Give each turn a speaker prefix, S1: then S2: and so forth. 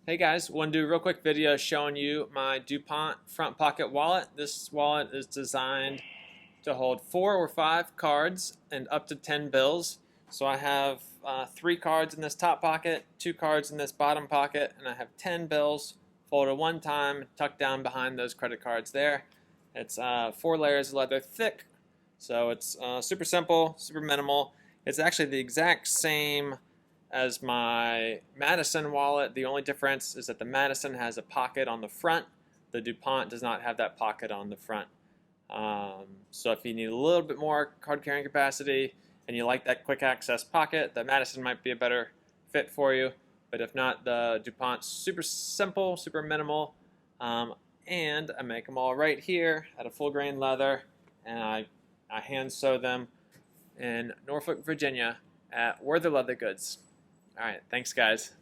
S1: Hey guys, want to do a real quick video showing you my Dupont front pocket wallet. This wallet is designed to hold 4 or 5 cards and up to 10 bills. So I have 3 cards in this top pocket, 2 cards in this bottom pocket, and I have 10 bills folded one time, tucked down behind those credit cards there. It's 4 layers of leather thick, so it's super simple, super minimal. It's actually the exact same as my Madison wallet. The only difference is that the Madison has a pocket on the front. The Dupont does not have that pocket on the front. So if you need a little bit more card carrying capacity and you like that quick access pocket, the Madison might be a better fit for you. But if not, the DuPont's super simple, super minimal. And I make them all right here out of full grain leather, and I hand sew them in Norfolk, Virginia at Werther Leather Goods. All right, thanks guys.